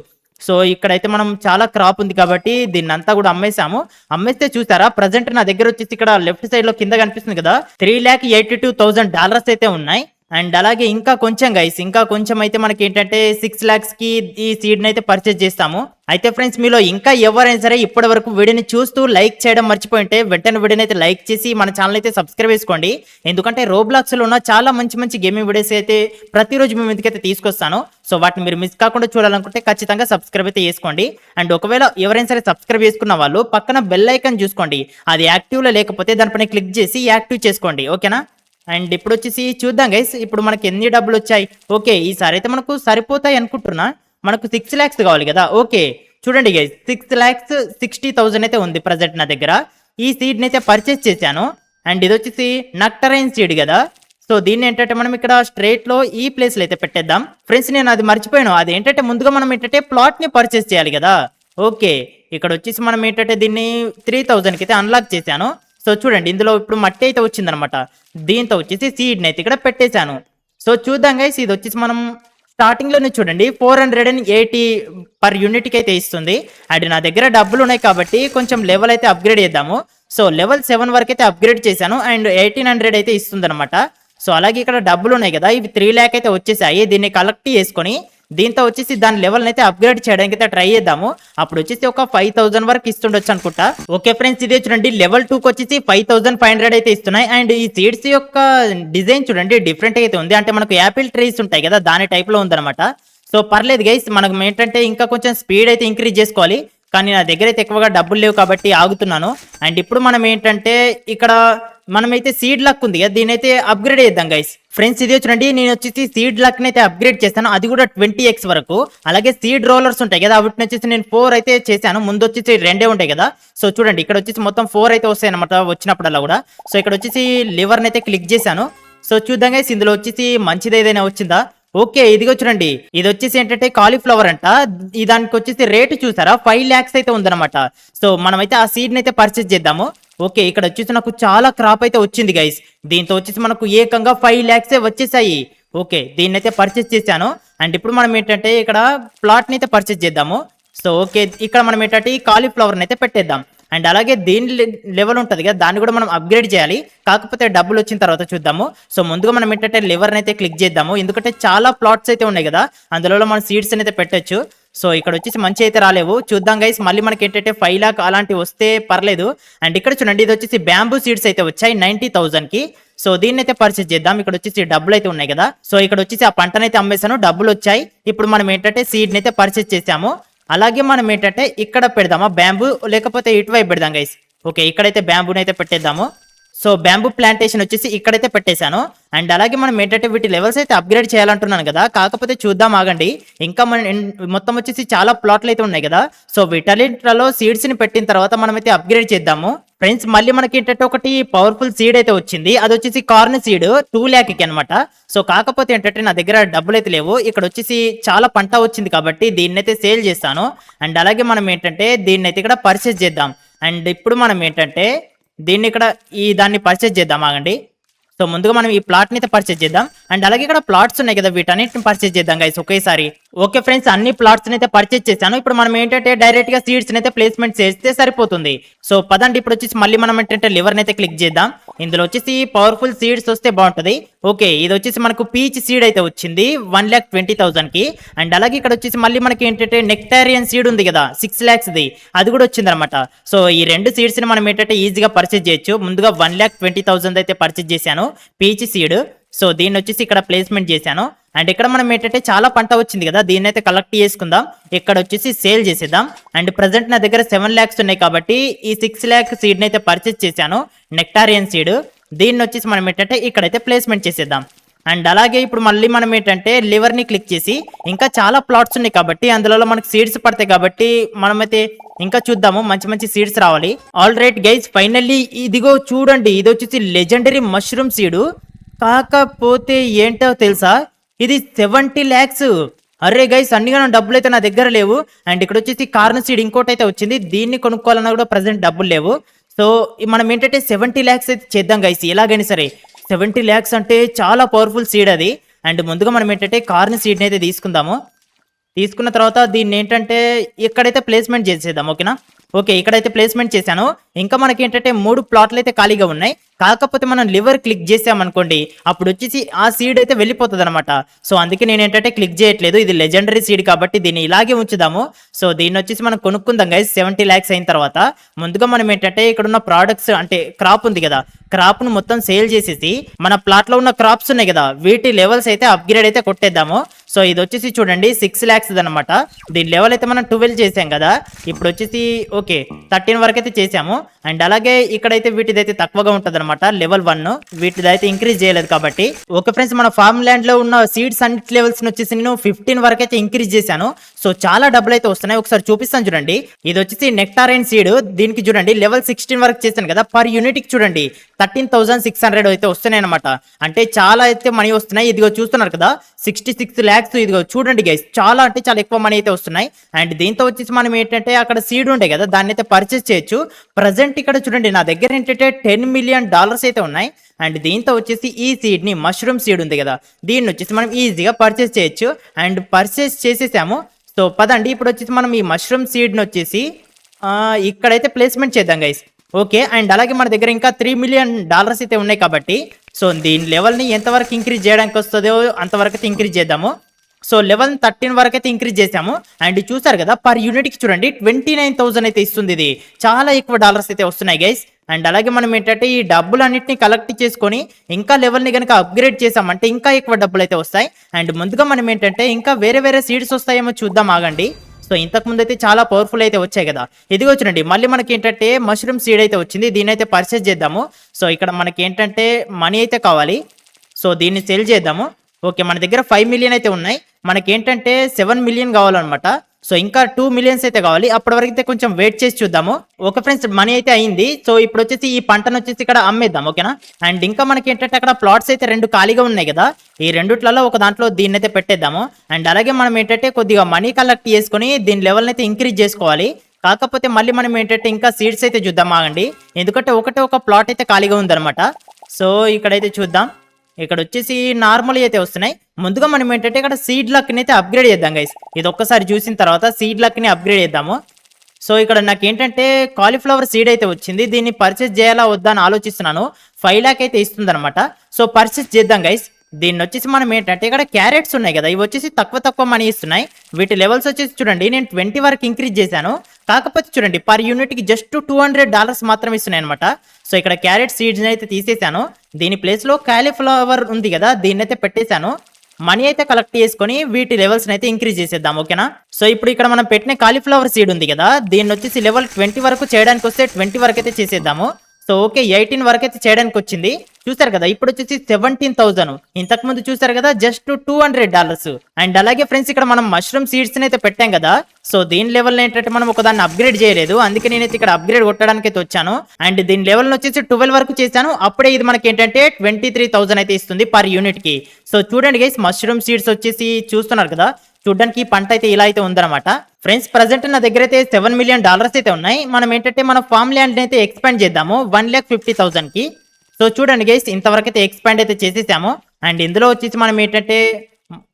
సో ఇక్కడైతే మనం చాలా క్రాప్ ఉంది కాబట్టి దీన్ని అంతా కూడా అమ్మేసాము. అమ్మేస్తే చూసారా, ప్రజెంట్ నా దగ్గర వచ్చేసి ఇక్కడ లెఫ్ట్ సైడ్ లో కింద కనిపిస్తుంది కదా, $3,82,000 అయితే ఉన్నాయి. అండ్ అలాగే ఇంకా కొంచెం గైస్, ఇంకా కొంచెం అయితే మనకి ఏంటంటే 6 lakhs కి ఈ సీడ్ ని అయితే పర్చేజ్ చేస్తాము. అయితే ఫ్రెండ్స్, మీలో ఇంకా ఎవరైనా సరే ఇప్పటి వరకు వీడియోని చూస్తూ లైక్ చేయడం మర్చిపోయింటే వెంటనే వీడియోని అయితే లైక్ చేసి మన ఛానల్ అయితే సబ్స్క్రైబ్ చేసుకోండి. ఎందుకంటే రోబ్లాక్స్ లో ఉన్న చాలా మంచి గేమింగ్ వీడియోస్ అయితే ప్రతిరోజు మేము ఎందుకైతే తీసుకొస్తాను. సో వాటిని మీరు మిస్ కాకుండా చూడాలనుకుంటే ఖచ్చితంగా సబ్స్క్రైబ్ అయితే చేసుకోండి. అండ్ ఒకవేళ ఎవరైనా సరే సబ్స్క్రైబ్ చేసుకున్న వాళ్ళు పక్కన బెల్ ఐకాన్ చూసుకోండి, అది యాక్టివ్ లో లేకపోతే దానిపైన క్లిక్ చేసి యాక్టివ్ చేసుకోండి, ఓకేనా. అండ్ ఇప్పుడు వచ్చేసి చూద్దాం గైస్, ఇప్పుడు మనకి ఎన్ని డబ్బులు వచ్చాయి. ఓకే, ఈసారి అయితే మనకు సరిపోతాయి అనుకుంటున్నా. మనకు 6 lakhs కావాలి కదా. ఓకే చూడండి గైస్, 6,60,000 అయితే ఉంది ప్రజెంట్ నా దగ్గర. ఈ సీడ్ ని అయితే పర్చేస్ చేశాను. అండ్ ఇది వచ్చేసి నక్టరైన్ సీడ్ కదా. సో దీన్ని ఏంటంటే మనం ఇక్కడ స్ట్రేట్ లో ఈ ప్లేస్ లో అయితే పెట్టేద్దాం. ఫ్రెండ్స్, నేను అది మర్చిపోయాను, అది ఏంటంటే ముందుగా మనం ఏంటంటే ప్లాట్ ని పర్చేస్ చేయాలి కదా. ఓకే, ఇక్కడ వచ్చేసి మనం ఏంటంటే దీన్ని 3,000 కి అయితే అన్లాక్ చేశాను. సో చూడండి, ఇందులో ఇప్పుడు మట్టి అయితే వచ్చిందనమాట. దీంతో వచ్చేసి సీడ్ ని అయితే ఇక్కడ పెట్టేశాను. సో చూద్దాం గైస్, ఇది వచ్చేసి మనం స్టార్టింగ్ లోనే చూడండి 480 పర్ యూనిట్ కి అయితే ఇస్తుంది. అండ్ నా దగ్గర డబ్బులు ఉన్నాయి కాబట్టి కొంచెం లెవెల్ అయితే అప్గ్రేడ్ చేద్దాము. సో లెవెల్ 7 వరకు అయితే అప్గ్రేడ్ చేశాను. అండ్ 1800 అయితే ఇస్తుంది అనమాట. సో అలాగే ఇక్కడ డబ్బులు ఉన్నాయి కదా, ఇవి 3 lakh అయితే వచ్చేసాయి. దీన్ని కలెక్ట్ చేసుకొని దీంతో వచ్చేసి దాని లెవెల్ అయితే అప్గ్రేడ్ చేయడానికి అయితే ట్రై చేద్దాము. అప్పుడు వచ్చేసి ఒక 5,000 వరకు ఇస్తుండొచ్చు అనుకుంటా. ఓకే ఫ్రెండ్స్, ఇదే చూడండి లెవెల్ 2 కి వచ్చేసి 5,500 అయితే ఇస్తున్నాయి. అండ్ ఈ సీడ్స్ యొక్క డిజైన్ చూడండి డిఫరెంట్ అయితే ఉంది, అంటే మనకు యాపిల్ ట్రీస్ ఉంటాయి కదా దాని టైప్ లో ఉందన్నమాట. సో పర్లేదు గైస్, మనకు ఏంటంటే ఇంకా కొంచెం స్పీడ్ అయితే ఇంక్రీజ్ చేసుకోవాలి. కానీ నా దగ్గర అయితే ఎక్కువగా డబ్బులు లేవు కాబట్టి ఆగుతున్నాను. అండ్ ఇప్పుడు మనం ఏంటంటే ఇక్కడ మనమైతే సీడ్ లక్ ఉంది కదా, దీని అయితే అప్గ్రేడ్ చేద్దాం గైస్. ఫ్రెండ్స్, ఇది చూడండి నేను వచ్చేసి సీడ్ లక్ అయితే అప్గ్రేడ్ చేస్తాను, అది కూడా 20x వరకు. అలాగే సీడ్ రోలర్స్ ఉంటాయి కదా, వాటిని వచ్చేసి నేను 4 అయితే చేశాను. ముందు వచ్చేసి 2 ఉంటాయి కదా. సో చూడండి ఇక్కడ వచ్చేసి మొత్తం 4 అయితే వస్తాయి అనమాట వచ్చినప్పుడల్లా కూడా. సో ఇక్కడ వచ్చేసి లివర్ అయితే క్లిక్ చేశాను. సో చూద్దాం గైస్, ఇందులో వచ్చేసి మంచిది ఏదైనా వచ్చిందా. ఓకే, ఇదిగో చూడండి, ఇది వచ్చేసి ఏంటంటే కాలీఫ్లవర్ అంట. దానికి వచ్చేసి రేటు చూసారా 5 lakhs అయితే ఉందన్నమాట. సో మనమైతే ఆ సీడ్ ని అయితే పర్చేస్ చేద్దాము. ఓకే, ఇక్కడ వచ్చేసి నాకు చాలా క్రాప్ అయితే వచ్చింది గైస్. దీంతో వచ్చేసి మనకు ఏకంగా 5 lakhs వచ్చేసాయి. ఓకే, దీన్ని అయితే పర్చేస్ చేశాను. అండ్ ఇప్పుడు మనం ఏంటంటే ఇక్కడ ప్లాట్ ని అయితే పర్చేస్ చేద్దాము. సో ఓకే, ఇక్కడ మనం ఏంటంటే ఈ కాలీఫ్లవర్ అయితే పెట్టేద్దాం. అండ్ అలాగే దీని లెవెల్ ఉంటుంది కదా, దాన్ని కూడా మనం అప్గ్రేడ్ చేయాలి. కాకపోతే డబ్బులు వచ్చిన తర్వాత చూద్దాము. సో ముందుగా మనం ఏంటంటే లివర్ అయితే క్లిక్ చేద్దాము, ఎందుకంటే చాలా ప్లాట్స్ అయితే ఉన్నాయి కదా, అందులో మనం సీడ్స్ అయితే పెట్టొచ్చు. సో ఇక్కడ వచ్చేసి మంచి అయితే రాలేవు, చూద్దాం గైస్. మళ్ళీ మనకి ఏంటంటే 5 lakh అలాంటివి వస్తే పర్లేదు. అండ్ ఇక్కడ చూడండి, ఇది వచ్చేసి బ్యాంబూ సీడ్స్ అయితే వచ్చాయి 90,000 కి. సో దీన్ని అయితే పర్చేస్ చేద్దాం. ఇక్కడ వచ్చేసి డబ్బులు అయితే ఉన్నాయి కదా. సో ఇక్కడ వచ్చేసి ఆ పంటనైతే అమ్మేశాను, డబ్బులు వచ్చాయి. ఇప్పుడు మనం ఏంటంటే సీడ్ అయితే పర్చేస్ చేసాము. అలాగే మనం ఏంటంటే ఇక్కడ పెడదామా బ్యాంబూ, లేకపోతే ఇటువైపు పెడదాం గైస్. ఓకే, ఇక్కడైతే బ్యాంబూని అయితే పెట్టేద్దాము. సో బ్యాంబూ ప్లాంటేషన్ వచ్చేసి ఇక్కడైతే పెట్టేశాను. అండ్ అలాగే మనం ఏంటంటే వీటి లెవెల్స్ అయితే అప్గ్రేడ్ చేయాలంటున్నాను కదా, కాకపోతే చూద్దాం ఆగండి. ఇంకా మొత్తం వచ్చేసి చాలా ప్లాట్లు అయితే ఉన్నాయి కదా. సో వీటన్నిటిలో సీడ్స్ ని పెట్టిన తర్వాత మనం అయితే అప్గ్రేడ్ చేద్దాము. ఫ్రెండ్స్, మళ్ళీ మనకి ఏంటంటే ఒకటి పవర్ఫుల్ సీడ్ అయితే వచ్చింది, అది వచ్చేసి కార్న్ సీడ్ 2 lakh కి అనమాట. సో కాకపోతే ఏంటంటే నా దగ్గర డబ్బులు అయితే లేవు. ఇక్కడ వచ్చేసి చాలా పంట వచ్చింది కాబట్టి దీన్ని అయితే సేల్ చేస్తాను. అండ్ అలాగే మనం ఏంటంటే దీన్ని అయితే ఇక్కడ పర్చేస్ చేద్దాం. అండ్ ఇప్పుడు మనం ఏంటంటే దీన్ని ఇక్కడ దాన్ని పర్చేస్ చేద్దాం ఆగండి. సో ముందుగా మనం ఈ ప్లాట్ ని అయితే పర్చేస్ చేద్దాం. అండ్ అలాగే ఇక్కడ ప్లాట్స్ ఉన్నాయి కదా, వీటన్నిటిని పర్చేజ్ చేద్దాం గైస్ ఒకేసారి. ఓకే ఫ్రెండ్స్, అన్ని ప్లాట్స్ అయితే పర్చేజ్ చేశాను. ఇప్పుడు మనం ఏంటంటే డైరెక్ట్ గా సీడ్స్ అయితే ప్లేస్మెంట్ చేస్తే సరిపోతుంది. సో పదండి, ఇప్పుడు వచ్చేసి మళ్ళీ మనం ఏంటంటే లివర్ అయితే క్లిక్ చేద్దాం. ఇందులో వచ్చేసి పవర్ఫుల్ సీడ్స్ వస్తే బాగుంటది. ఓకే, ఇది వచ్చేసి మనకు పీచ్ సీడ్ అయితే వచ్చింది 1,20,000 కి. అండ్ అలాగే ఇక్కడ వచ్చేసి మళ్ళీ మనకి ఏంటంటే నెక్టారియన్ సీడ్ ఉంది కదా 6 lakhs ది, అది కూడా వచ్చింది అనమాట. సో ఈ రెండు సీడ్స్ ని మనం ఏంటంటే ఈజీగా పర్చేజ్ చేయొచ్చు. ముందుగా 1,20,000 అయితే పర్చేజ్ చేశాను పీచ్ సీడ్. సో దీన్ని వచ్చేసి ఇక్కడ ప్లేస్మెంట్ చేశాను. అండ్ ఇక్కడ మనం ఏంటంటే చాలా పంట వచ్చింది కదా, దీన్ని అయితే కలెక్ట్ చేసుకుందాం. ఇక్కడ వచ్చేసి సేల్ చేసేద్దాం. అండ్ ప్రజెంట్ నా దగ్గర 7 lakhs ఉన్నాయి కాబట్టి ఈ 6 lakh సీడ్ అయితే పర్చేజ్ చేశాను, నెక్టారియన్ సీడ్. దీన్ని వచ్చేసి మనం ఏంటంటే ఇక్కడైతే ప్లేస్మెంట్ చేసేద్దాం. అండ్ అలాగే ఇప్పుడు మళ్ళీ మనం ఏంటంటే లివర్ ని క్లిక్ చేసి ఇంకా చాలా ప్లాట్స్ ఉన్నాయి కాబట్టి అందులో మనకు సీడ్స్ పడతాయి కాబట్టి మనమైతే ఇంకా చూద్దాము, మంచి మంచి సీడ్స్ రావాలి. ఆల్ రైట్ గైస్, ఫైనల్లీ ఇదిగో చూడండి, ఇది వచ్చేసి లెజెండరీ మష్రూమ్ సీడ్. కాకపోతే ఏంటో తెలుసా, ఇది 70 lakhs. అరే గైస్, అన్నిగా డబ్బులు అయితే నా దగ్గర లేవు. అండ్ ఇక్కడ వచ్చేసి కార్న్ సీడ్ ఇంకోటి అయితే వచ్చింది, దీన్ని కొనుక్కోవాలన్నా కూడా ప్రజెంట్ డబ్బులు లేవు. సో మనం ఏంటంటే 70 lakhs అయితే చేద్దాం గైస్ ఎలాగైనా సరే. 70 lakhs అంటే చాలా పవర్ఫుల్ సీడ్ అది. అండ్ ముందుగా మనం ఏంటంటే కార్న్ సీడ్ని అయితే తీసుకుందాము. తీసుకున్న తర్వాత దీన్ని ఏంటంటే ఇక్కడైతే ప్లేస్మెంట్ చేసేద్దాం. ఓకేనా? ఓకే, ఇక్కడైతే ప్లేస్మెంట్ చేశాను. ఇంకా మనకి ఏంటంటే 3 ప్లాట్లు అయితే ఖాళీగా ఉన్నాయి. కాకపోతే మనం లివర్ క్లిక్ చేసామనుకోండి, అప్పుడు వచ్చేసి ఆ సీడ్ అయితే వెళ్ళిపోతుంది అనమాట. సో అందుకే నేను ఏంటంటే క్లిక్ చేయట్లేదు. ఇది లెజెండరీ సీడ్ కాబట్టి దీన్ని ఇలాగే ఉంచుదాము. సో దీన్ని వచ్చేసి మనం కొనుక్కుందాం గైస్ 70 lakhs అయిన తర్వాత. ముందుగా మనం ఏంటంటే ఇక్కడ ఉన్న ప్రోడక్ట్స్ అంటే క్రాప్ ఉంది కదా, క్రాప్ ను మొత్తం సేల్ చేసేసి మన ప్లాట్ లో ఉన్న క్రాప్స్ ఉన్నాయి కదా, వీటి లెవెల్స్ అయితే అప్గ్రేడ్ అయితే కొట్టేద్దాము. సో ఇది వచ్చేసి చూడండి 6 lakhs అనమాట. దీని లెవెల్ అయితే మనం 12 చేసాం కదా, ఇప్పుడు వచ్చేసి ఓకే 13 వరకు అయితే చేసాము. అండ్ అలాగే ఇక్కడైతే వీటిదైతే తక్కువగా ఉంటది అనమాట, లెవెల్ 1. వీటిదైతే ఇంక్రీజ్ చేయలేదు కాబట్టి. ఓకే ఫ్రెండ్స్, మన ఫార్మ్ ల్యాండ్ లో ఉన్న సీడ్స్ అన్నిటి లెవెల్స్ వచ్చేసి నేను 15 వరకు అయితే ఇంక్రీజ్ చేశాను. సో చాలా డబ్బులు అయితే వస్తున్నాయి. ఒకసారి చూపిస్తాను చూడండి. ఇది వచ్చేసి నెక్టారైన్ సీడ్, దీనికి చూడండి లెవెల్ 16 వరకు చేశాను కదా, పర్ యూనిట్ కి చూడండి 13,600 అయితే వస్తున్నాయి అనమాట. అంటే చాలా అయితే మనీ వస్తున్నాయి. ఇదిగో చూస్తున్నారు కదా 66 lakhs. ఇదిగో చూడండి గైస్, చాలా అంటే చాలా ఎక్కువ మనీ అయితే వస్తున్నాయి. అండ్ దీంతో వచ్చేసి మనం ఏంటంటే అక్కడ సీడ్ ఉండే కదా, దాన్ని అయితే పర్చేస్ చేయొచ్చు. ప్రజెంట్ ఇక్కడ చూడండి నా దగ్గర ఏంటంటే $10 million అయితే ఉన్నాయి. అండ్ దీంతో వచ్చేసి ఈ సీడ్ ని మష్రూమ్ సీడ్ ఉంది కదా, దీన్ని వచ్చేసి మనం ఈజీగా పర్చేస్ చేయొచ్చు. అండ్ పర్చేస్ చేసేసాము. సో పదండి, ఇప్పుడు వచ్చేసి మనం ఈ మష్రూమ్ సీడ్ ని వచ్చేసి ఇక్కడైతే ప్లేస్మెంట్ చేద్దాం గైస్. ఓకే, అండ్ అలాగే మన దగ్గర ఇంకా $3 million అయితే ఉన్నాయి కాబట్టి సో దీని లెవెల్ని ఎంతవరకు ఇంక్రీజ్ చేయడానికి వస్తుందో అంతవరకు అయితే ఇంక్రీజ్ చేద్దాము. సో లెవెల్ 13 వరకు అయితే ఇంక్రీజ్ చేసాము. అండ్ చూసారు కదా పర్ యూనిట్ కి చూడండి 29,000 అయితే ఇస్తుంది. ఇది చాలా ఎక్కువ డాలర్స్ అయితే వస్తున్నాయి గైస్. అండ్ అలాగే మనం ఏంటంటే ఈ డబ్బులు అన్నింటినీ కలెక్ట్ చేసుకొని ఇంకా లెవెల్ని కనుక అప్గ్రేడ్ చేసామంటే ఇంకా ఎక్కువ డబ్బులు అయితే వస్తాయి. అండ్ ముందుగా మనం ఏంటంటే ఇంకా వేరే వేరే సీడ్స్ వస్తాయేమో చూద్దాం, ఆగండి. సో ఇంతకు ముందు అయితే చాలా పవర్ఫుల్ అయితే వచ్చాయి కదా, ఇదిగో చూడండి మళ్ళీ మనకి ఏంటంటే మష్రూమ్ సీడ్ అయితే వచ్చింది. దీని అయితే పర్చేస్ చేద్దాము. సో ఇక్కడ మనకి ఏంటంటే మనీ అయితే కావాలి. సో దీన్ని సెల్ చేద్దాము. ఓకే, మన దగ్గర 5 million అయితే ఉన్నాయి. మనకి ఏంటంటే 7 million కావాలన్నమాట. సో ఇంకా 2 million అయితే కావాలి. అప్పటి వరకు అయితే కొంచెం వెయిట్ చేసి చూద్దాము. ఓకే ఫ్రెండ్స్, మనీ అయితే అయింది. సో ఇప్పుడు వచ్చేసి ఈ పంటను వచ్చేసి ఇక్కడ అమ్మేద్దాం. ఓకేనా? అండ్ ఇంకా మనకి ఏంటంటే అక్కడ ప్లాట్స్ అయితే 2 ఖాళీగా ఉన్నాయి కదా, ఈ రెండిట్లలో ఒక దాంట్లో దీన్ని అయితే పెట్టేద్దాము. అండ్ అలాగే మనం ఏంటంటే కొద్దిగా మనీ కలెక్ట్ చేసుకొని దీని లెవెల్ని అయితే ఇంక్రీజ్ చేసుకోవాలి. కాకపోతే మళ్ళీ మనం ఏంటంటే ఇంకా సీడ్స్ అయితే చూద్దాం, ఆగండి. ఎందుకంటే ఒక ప్లాట్ అయితే ఖాళీగా ఉందన్నమాట. సో ఇక్కడైతే చూద్దాం. ఇక్కడ వచ్చేసి నార్మల్ అయితే వస్తున్నాయి. ముందుగా మనం ఏంటంటే ఇక్కడ సీడ్ లక్ని అయితే అప్గ్రేడ్ చేద్దాం గైస్. ఇది ఒక్కసారి చూసిన తర్వాత సీడ్ లక్ని అప్గ్రేడ్ చేద్దాము. సో ఇక్కడ నాకు ఏంటంటే కాలీఫ్లవర్ సీడ్ అయితే వచ్చింది. దీన్ని పర్చేస్ చేయాలా వద్దా అని ఆలోచిస్తున్నాను. 5 lakh అయితే ఇస్తుంది అనమాట. సో పర్చేస్ చేద్దాం గైస్. దీన్ని వచ్చేసి మనం ఏంటంటే ఇక్కడ క్యారెట్స్ ఉన్నాయి కదా, ఇవి వచ్చేసి తక్కువ మనీ ఇస్తున్నాయి. వీటి లెవెల్స్ వచ్చేసి చూడండి నేను 20 వరకు ఇంక్రీజ్ చేశాను. కాకపోతే చూడండి పర్ యూనిట్ కి జస్ట్ $200 మాత్రం ఇస్తున్నాయి అనమాట. సో ఇక్కడ క్యారెట్ సీడ్స్ అయితే తీసేశాను. దీని ప్లేస్ లో కాలీఫ్లవర్ ఉంది కదా, దీన్ని అయితే పెట్టేశాను. మనీ అయితే కలెక్ట్ చేసుకొని వీటి లెవెల్స్ అయితే ఇంక్రీజ్ చేసేద్దాం. ఓకేనా? సో ఇప్పుడు ఇక్కడ మనం పెట్టిన కాలీఫ్లవర్ సీడ్ ఉంది కదా, దీన్ని వచ్చేసి లెవెల్ 20 వరకు చేయడానికి వస్తే 20 వరకు అయితే చేసేద్దాము. సో ఓకే 18 వరకు అయితే చేయడానికి వచ్చింది. చూసారు కదా ఇప్పుడు వచ్చేసి 17,000. ఇంతకు ముందు చూసారు కదా జస్ట్ $200. అండ్ అలాగే ఫ్రెండ్స్ ఇక్కడ మనం మష్రూమ్ సీడ్స్ అయితే పెట్టాం కదా, సో దీని లెవెల్ ఏంటంటే మనం ఒక దాన్ని అప్గ్రేడ్ చేయలేదు, అందుకే నేనైతే ఇక్కడ అప్గ్రేడ్ కొట్టడానికి అయితే వచ్చాను. అండ్ దీని లెవెల్ వచ్చేసి 12 వరకు చేశాను. అప్పుడే ఇది మనకి ఏంటంటే 23,000 అయితే ఇస్తుంది పర్ యూనిట్ కి. సో చూడండి గైస్ మష్రూమ్ సీడ్స్ వచ్చేసి చూస్తున్నారు కదా, చూడడానికి పంట అయితే ఇలా అయితే ఉందన్నమాట. ఫ్రెండ్స్ ప్రజెంట్ నా దగ్గర అయితే $7 million అయితే ఉన్నాయి. మనం ఏంటంటే మన ఫామ్ ల్యాండ్ అయితే ఎక్స్పాండ్ చేద్దాము 1,50,000 కి. సో చూడండి గైస్ ఇంతవరకు అయితే ఎక్స్పాండ్ అయితే చేసేసాము. అండ్ ఇందులో వచ్చేసి మనం ఏంటంటే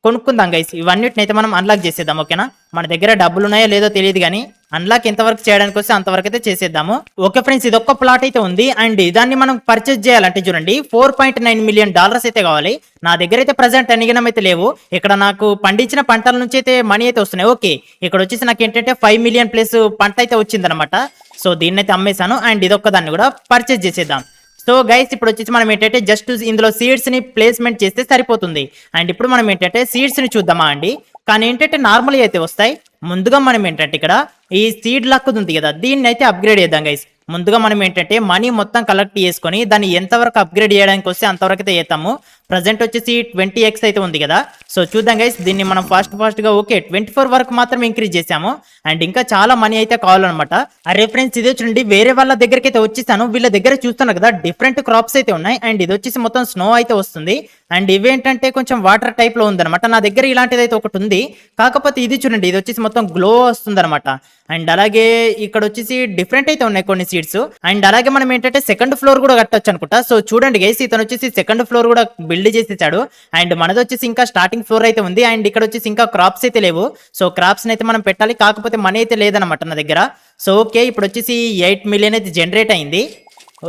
కొనుక్కుందాం గైస్. ఇవన్నిటిని అయితే మనం అన్లాక్ చేసేద్దాం. ఓకేనా, మన దగ్గర డబ్బులు ఉన్నాయో లేదో తెలియదు కానీ అన్లాక్ ఎంతవరకు చేయడానికి వస్తే అంతవరకు అయితే చేసేద్దాము. ఓకే ఫ్రెండ్స్, ఇది ఒక్క ప్లాట్ అయితే ఉంది. అండ్ దాన్ని మనం పర్చేజ్ చేయాలంటే చూడండి $4.9 మిలియన్ అయితే కావాలి. నా దగ్గర అయితే ప్రజెంట్ అనిగనం అయితే లేవు. ఇక్కడ నాకు పండించిన పంటల నుంచి అయితే మనీ అయితే వస్తున్నాయి. ఓకే, ఇక్కడ వచ్చేసి నాకు ఏంటంటే 5 మిలియన్ ప్లస్ పంట అయితే వచ్చిందనమాట. సో దీన్ని అయితే అమ్మేశాను. అండ్ ఇదొక్క దాన్ని కూడా పర్చేజ్ చేసేద్దాం. సో గైస్, ఇప్పుడు వచ్చేసి మనం ఏంటంటే జస్ట్ ఇందులో సీడ్స్ ని ప్లేస్మెంట్ చేస్తే సరిపోతుంది. అండ్ ఇప్పుడు మనం ఏంటంటే సీడ్స్ ని చూద్దామా అండి. కానీ ఏంటంటే నార్మల్ అయితే వస్తాయి. ముందుగా మనం ఏంటంటే ఇక్కడ ఈ సీడ్ లక్ ఉంది కదా, దీన్ని అయితే అప్గ్రేడ్ చేద్దాం గైస్. ముందుగా మనం ఏంటంటే మనీ మొత్తం కలెక్ట్ చేసుకొని దాన్ని ఎంతవరకు అప్గ్రేడ్ చేయడానికి వస్తే అంతవరకు అయితే చేస్తాము. ప్రజెంట్ వచ్చేసి 20x అయితే ఉంది కదా. సో చూద్దాం గైస్, దీన్ని మనం ఫాస్ట్ గా ఓకే 24 వరకు మాత్రం ఇంక్రీజ్ చేసాము. అండ్ ఇంకా చాలా మనీ అయితే కావాలన్నమాట. అరే ఫ్రెండ్స్, ఇదే చూడండి, వేరే వాళ్ళ దగ్గరికి అయితే వచ్చేసాను. వీళ్ళ దగ్గర చూస్తున్నారు కదా డిఫరెంట్ క్రాప్స్ అయితే ఉన్నాయి. అండ్ ఇది వచ్చేసి మొత్తం స్నో అయితే వస్తుంది. అండ్ ఇవేంటంటే కొంచెం వాటర్ టైప్ లో ఉందన్నమాట. నా దగ్గర ఇలాంటిది అయితే ఒకటి ఉంది. కాకపోతే ఇది చూడండి, ఇది వచ్చేసి మొత్తం గ్లో వస్తుంది అనమాట. అండ్ అలాగే ఇక్కడ వచ్చేసి డిఫరెంట్ అయితే ఉన్నాయి కొన్ని సీడ్స్. అండ్ అలాగే మనం ఏంటంటే సెకండ్ ఫ్లోర్ కూడా కట్టొచ్చు అనుకుంటా. సో చూడండి గైస్, ఇతను వచ్చేసి సెకండ్ ఫ్లోర్ కూడా బిల్డ్ చేసేసాడు. అండ్ మనది వచ్చేసి ఇంకా స్టార్టింగ్ ఫ్లోర్ అయితే ఉంది. అండ్ ఇక్కడ వచ్చేసి ఇంకా క్రాప్స్ అయితే లేవు. సో క్రాప్స్ అయితే మనం పెట్టాలి, కాకపోతే మనీ అయితే లేదనమాట నా దగ్గర. సో ఓకే, ఇప్పుడు వచ్చేసి 8 మిలియన్ అయితే జనరేట్ అయింది.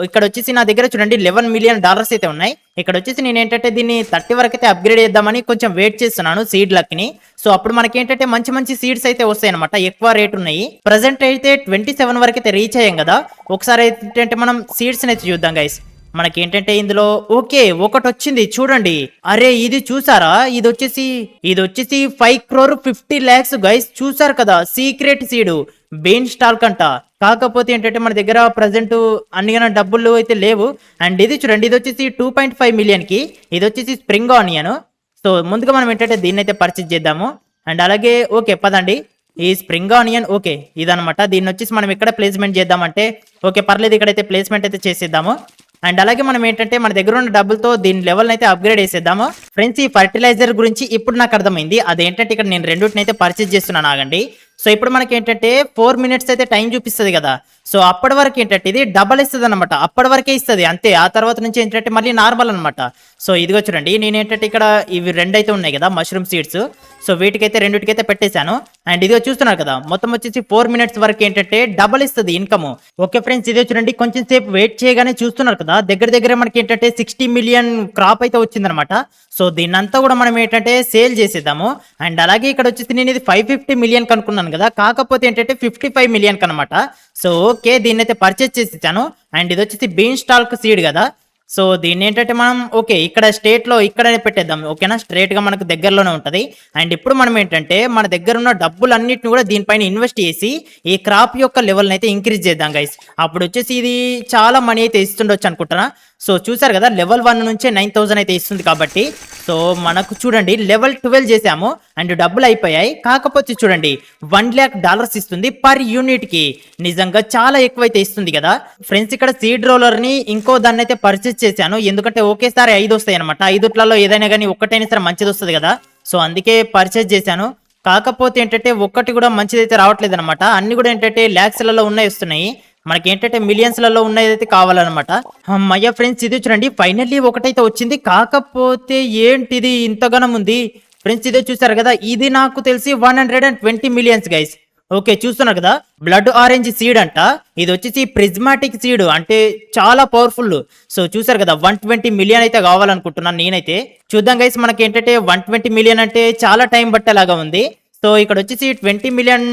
ఇక్కడ వచ్చేసి నా దగ్గర చూడండి $11 మిలియన్ అయితే ఉన్నాయి. ఇక్కడ వచ్చేసి నేను ఏంటంటే దీన్ని 30 వరకు అయితే అప్గ్రేడ్ చేద్దామని కొంచెం వెయిట్ చేస్తున్నాను సీడ్ లక్ని. సో అప్పుడు మనకి ఏంటంటే మంచి మంచి సీడ్స్ అయితే వస్తాయి అనమాట, ఎక్కువ రేట్ ఉన్నాయి. ప్రజెంట్ అయితే 27 వరకు అయితే రీచ్ అయ్యాం కదా. ఒకసారి ఏంటంటే మనం సీడ్స్ అయితే చూద్దాం గైస్. మనకి ఏంటంటే ఇందులో ఓకే ఒకటి వచ్చింది చూడండి. అరే ఇది చూసారా, ఇది వచ్చేసి 5,50,00,000 గైస్. చూసారు కదా, సీక్రెట్ సీడు బెయిన్ స్టాల్క్ అంట. కాకపోతే ఏంటంటే మన దగ్గర ప్రజెంట్ అన్ని డబ్బులు అయితే లేవు. అండ్ ఇది చూడండి, ఇది వచ్చేసి 2.5 మిలియన్ కి. ఇది వచ్చేసి స్ప్రింగ్ ఆనియన్. సో ముందుగా మనం ఏంటంటే దీన్ని అయితే పర్చేజ్ చేద్దాము. అండ్ అలాగే ఓకే పదండి, ఈ స్ప్రింగ్ ఆనియన్ ఓకే ఇదనమాట. దీన్ని వచ్చేసి మనం ఎక్కడ ప్లేస్మెంట్ చేద్దామంటే ఓకే పర్లేదు, ఇక్కడైతే ప్లేస్మెంట్ అయితే చేసేద్దాము. అండ్ అలాగే మనం ఏంటంటే మన దగ్గర ఉన్న డబ్బులతో దీని లెవెల్ అయితే అప్గ్రేడ్ చేసేద్దాము. ఫ్రెండ్స్, ఈ ఫర్టిలైజర్ గురించి ఇప్పుడు నాకు అర్థమైంది. అదేంటంటే ఇక్కడ నేను రెండింటిని అయితే పర్చేజ్ చేస్తున్నాను, ఆగండి. సో ఇప్పుడు మనకి ఏంటంటే 4 మినిట్స్ అయితే టైం చూపిస్తుంది కదా. సో అప్పటి వరకు ఏంటంటే ఇది డబల్ ఇస్తుంది అనమాట. అప్పటి వరకే ఇస్తుంది అంతే. ఆ తర్వాత నుంచి ఏంటంటే మళ్ళీ నార్మల్ అనమాట. సో ఇదిగో చూడండి, నేను ఏంటంటే ఇక్కడ ఇవి రెండు అయితే ఉన్నాయి కదా మష్రూమ్ సీడ్స్. సో వీటికైతే రెండింటికైతే పెట్టేశాను. అండ్ ఇదిగో చూస్తున్నారు కదా, మొత్తం వచ్చేసి 4 మినిట్స్ వరకు ఏంటంటే డబల్ ఇస్తుంది ఇన్కమ్. ఓకే ఫ్రెండ్స్, ఇదే చూడండి, కొంచెం సేపు వెయిట్ చేయగానే చూస్తున్నారు కదా దగ్గర మనకి ఏంటంటే 60 మిలియన్ క్రాప్ అయితే వచ్చిందనమాట. సో దీన్నంతా కూడా మనం ఏంటంటే సేల్ చేసేద్దాము. అండ్ అలాగే ఇక్కడ వచ్చేసి నేను ఇది 550 మిలియన్ కనుక్కున్నాను కదా, కాకపోతే ఏంటంటే 55 మిలియన్ కనమాట. సో ఓకే, దీన్ని అయితే పర్చేస్ చేసేసాను. అండ్ ఇది వచ్చేసి బీన్ స్టాల్క్ సీడ్ కదా. సో దీన్ని ఏంటంటే మనం ఓకే ఇక్కడ స్టేట్ లో ఇక్కడనే పెట్టేద్దాం. ఓకేనా, స్ట్రేట్ గా మనకు దగ్గరలోనే ఉంటది. అండ్ ఇప్పుడు మనం ఏంటంటే మన దగ్గర ఉన్న డబ్బులన్నిటిని కూడా దీనిపైన ఇన్వెస్ట్ చేసి ఈ క్రాప్ యొక్క లెవెల్ అయితే ఇంక్రీజ్ చేద్దాం గైస్. అప్పుడు వచ్చేసి ఇది చాలా మనీ అయితే ఇస్తుండొచ్చు అనుకుంటున్నా. సో చూసారు కదా, లెవెల్ 1 నుంచే 9,000 అయితే ఇస్తుంది కాబట్టి. సో మనకు చూడండి లెవెల్ 12 చేసాము అండ్ డబ్బులు అయిపోయాయి. కాకపోతే చూడండి $1 lakh ఇస్తుంది పర్ యూనిట్ కి. నిజంగా చాలా ఎక్కువైతే ఇస్తుంది కదా ఫ్రెండ్స్. ఇక్కడ సీడ్ రోలర్ ని ఇంకో దాన్ని అయితే పర్చేస్ చేశాను, ఎందుకంటే ఒకేసారి 5 వస్తాయి అనమాట. 5 ఏదైనా కానీ ఒక్కటైనా సరే మంచిది వస్తుంది కదా. సో అందుకే పర్చేస్ చేశాను. కాకపోతే ఏంటంటే ఒక్కటి కూడా మంచిదైతే రావట్లేదు అనమాట. అన్ని కూడా ఏంటంటే ల్యాక్స్లలో ఉన్నాయి వస్తున్నాయి. మనకి ఏంటంటే మిలియన్స్లలో ఉన్నదైతే కావాలన్నమాట. అమ్మయ్య ఫ్రెండ్స్, ఇది చూడండి ఫైనల్లీ ఒకటైతే వచ్చింది. కాకపోతే ఏంటిది ఇంతగానం ఉంది ఫ్రెండ్స్. ఇదే చూసారు కదా, ఇది నాకు తెలిసి 120 మిలియన్స్ గైస్. ఓకే చూస్తున్నారు కదా, బ్లడ్ ఆరెంజ్ సీడ్ అంట. ఇది వచ్చేసి ప్రిజ్మాటిక్ సీడ్, అంటే చాలా పవర్ఫుల్. సో చూసారు కదా 120 మిలియన్ అయితే కావాలనుకుంటున్నాను నేనైతే. చూద్దాం గైస్, మనకి ఏంటంటే 120 మిలియన్ అంటే చాలా టైం పట్టేలాగా ఉంది. సో ఇక్కడ వచ్చేసి $20 మిలియన్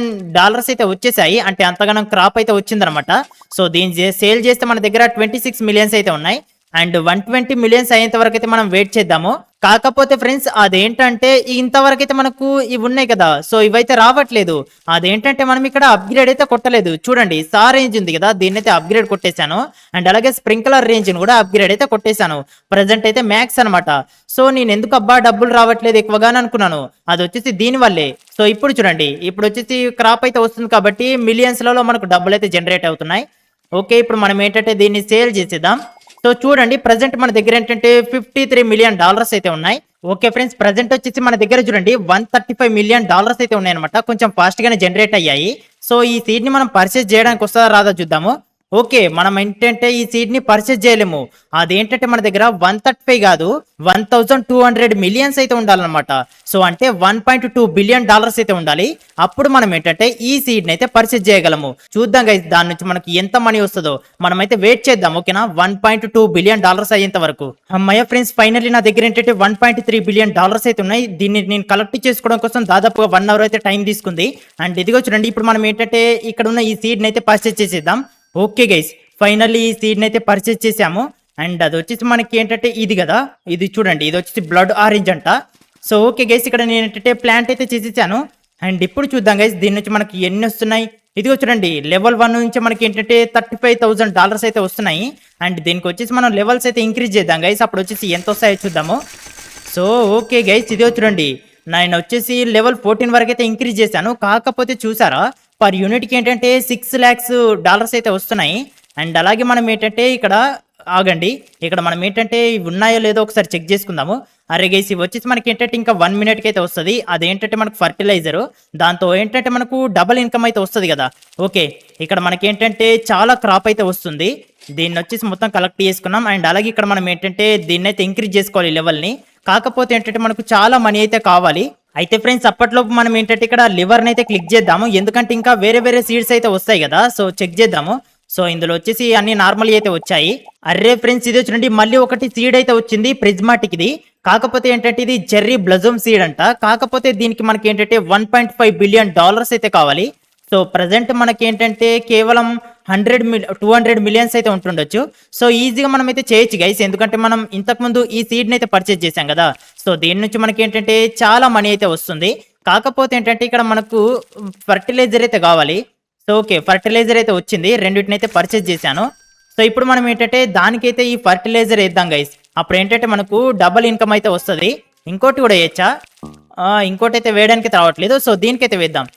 అయితే వచ్చేసాయి, అంటే అంతగానం క్రాప్ అయితే వచ్చిందనమాట. సో దీన్ని సేల్ చేస్తే మన దగ్గర 26 మిలియన్స్ అయితే ఉన్నాయి. అండ్ 120 మిలియన్స్ అయ్యేంత వరకు అయితే మనం వెయిట్ చేద్దాము. కాకపోతే ఫ్రెండ్స్ అదేంటంటే ఇంతవరకు అయితే మనకు ఇవి ఉన్నాయి కదా, సో ఇవైతే రావట్లేదు. అదేంటంటే మనం ఇక్కడ అప్గ్రేడ్ అయితే కొట్టలేదు. చూడండి సా రేంజ్ ఉంది కదా, దీన్ని అయితే అప్గ్రేడ్ కొట్టేశాను. అండ్ అలాగే స్ప్రింక్లర్ రేంజ్ కూడా అప్గ్రేడ్ అయితే కొట్టేశాను. ప్రజెంట్ అయితే మ్యాక్స్ అనమాట. సో నేను ఎందుకు అబ్బా డబ్బులు రావట్లేదు ఎక్కువగానే అనుకున్నాను, అది వచ్చేసి దీని వల్లే. సో ఇప్పుడు చూడండి, ఇప్పుడు వచ్చేసి క్రాప్ అయితే వస్తుంది కాబట్టి మిలియన్స్లలో మనకు డబ్బులు అయితే జనరేట్ అవుతున్నాయి. ఓకే, ఇప్పుడు మనం ఏంటంటే దీన్ని సేల్ చేసేద్దాం. సో చూడండి ప్రజెంట్ మన దగ్గర ఏంటంటే $53 మిలియన్ అయితే ఉన్నాయి. ఓకే ఫ్రెండ్స్, ప్రజెంట్ వచ్చేసి మన దగ్గర చూడండి $135 మిలియన్ అయితే ఉన్నాయి అనమాట. కొంచెం ఫాస్ట్ గానే జనరేట్ అయ్యాయి. సో ఈ సీడ్ ని మనం పర్చేస్ చేయడానికి వస్తుందా రాదా చూద్దాము. ఓకే. మనం ఏంటంటే ఈ సీడ్‌ని పర్చేజ్ చేయలేము. అదేంటంటే మన దగ్గర 135 కాదు 1200 మిలియన్స్ అయితే ఉండాలన్నమాట. సో అంటే $1.2 బిలియన్ అయితే ఉండాలి. అప్పుడు మనం ఏంటంటే ఈ సీడ్‌ని అయితే పర్చేజ్ చేయగలము. చూద్దాం గైస్ దాని నుంచి మనకి ఎంత మనీ వస్తదో. మనమైతే వెయిట్ చేద్దాం ఓకేనా? $1.2 బిలియన్ అయ్యేంత వరకు. హమ్మయ్య ఫ్రెండ్స్ ఫైనల్లీ నా దగ్గర ఏంటంటే $1.3 బిలియన్ అయితే ఉన్నాయి. దీన్ని నేను కలెక్ట్ చేసుకోవడం కోసం దాదాపుగా 1 అవర్ అయితే టైం తీసుకుంది. అండ్ ఇదిగో చూడండి ఇప్పుడు మనం ఏంటంటే ఇక్కడ ఉన్న ఈ సీడ్‌ని అయితే పర్చేజ్ చేసేద్దాం. ఓకే గైస్ ఫైనల్లీ ఈ సీడ్ని అయితే పర్చేజ్ చేసాము. అండ్ అది వచ్చేసి మనకి ఏంటంటే ఇది కదా, ఇది చూడండి ఇది వచ్చేసి బ్లడ్ ఆరెంజ్ అంట. సో ఓకే గైస్ ఇక్కడ నేను ఏంటంటే ప్లాంట్ అయితే చేసేసాను. అండ్ ఇప్పుడు చూద్దాం గైస్ దీని నుంచి మనకి ఎన్ని వస్తున్నాయి. ఇదిగో చూడండి లెవెల్ 1 నుంచి మనకి ఏంటంటే $35,000 అయితే వస్తున్నాయి. అండ్ దీనికి వచ్చేసి మనం లెవెల్స్ అయితే ఇంక్రీజ్ చేద్దాం గైస్, అప్పుడు వచ్చేసి ఎంత వస్తాయో చూద్దాము. సో ఓకే గైస్ ఇదిగో చూడండి నేను వచ్చేసి లెవెల్ 14 వరకు అయితే ఇంక్రీజ్ చేశాను. కాకపోతే చూసారా పర్ యూనిట్కి ఏంటంటే $6 lakhs అయితే వస్తున్నాయి. అండ్ అలాగే మనం ఏంటంటే ఇక్కడ ఆగండి, ఇక్కడ మనం ఏంటంటే ఇవి ఉన్నాయో లేదో ఒకసారి చెక్ చేసుకుందాము. అరే గైస్ ఇవి వచ్చేసి మనకి ఏంటంటే ఇంకా 1 minute అయితే వస్తుంది. అదేంటంటే మనకు ఫర్టిలైజర్, దాంతో ఏంటంటే మనకు డబుల్ ఇన్కమ్ అయితే వస్తుంది కదా. ఓకే ఇక్కడ మనకి ఏంటంటే చాలా క్రాప్ అయితే వస్తుంది. దీన్ని వచ్చేసి మొత్తం కలెక్ట్ చేసుకున్నాం. అండ్ అలాగే ఇక్కడ మనం ఏంటంటే దీన్ని అయితే ఇంక్రీజ్ చేసుకోవాలి లెవెల్ని. కాకపోతే ఏంటంటే మనకు చాలా మనీ అయితే కావాలి. అయితే ఫ్రెండ్స్ అప్పట్లోపు మనం ఏంటంటే ఇక్కడ లివర్ని అయితే క్లిక్ చేద్దాము, ఎందుకంటే ఇంకా వేరే వేరే సీడ్స్ అయితే వస్తాయి కదా. సో చెక్ చేద్దాము. సో ఇందులో వచ్చేసి అన్ని నార్మల్ అయితే వచ్చాయి. అర్రే ఫ్రెండ్స్ ఇది చూడండి మళ్ళీ ఒకటి సీడ్ అయితే వచ్చింది ప్రిజ్మాటిక్ ది. కాకపోతే ఏంటంటే ఇది జెర్రీ బ్లజమ్ సీడ్ అంట. కాకపోతే దీనికి మనకి ఏంటంటే $1.5 బిలియన్ అయితే కావాలి. సో ప్రజెంట్ మనకి ఏంటంటే కేవలం 200 మిలియన్స్ అయితే ఉంటుండొచ్చు. సో ఈజీగా మనం అయితే చేయొచ్చు గైస్, ఎందుకంటే మనం ఇంతకుముందు ఈ సీడ్ని అయితే పర్చేజ్ చేసాం కదా. సో దీని నుంచి మనకి ఏంటంటే చాలా మనీ అయితే వస్తుంది. కాకపోతే ఏంటంటే ఇక్కడ మనకు ఫర్టిలైజర్ అయితే కావాలి. సో ఓకే ఫర్టిలైజర్ అయితే వచ్చింది, రెండింటిని అయితే పర్చేజ్ చేశాను. సో ఇప్పుడు మనం ఏంటంటే దానికైతే ఈ ఫర్టిలైజర్ వేద్దాం గైస్, అప్పుడు ఏంటంటే మనకు డబల్ ఇన్కమ్ అయితే వస్తుంది. ఇంకోటి కూడా వేయచ్చా? ఇంకోటి అయితే వేయడానికి రావట్లేదు. సో దీనికైతే వేద్దాం.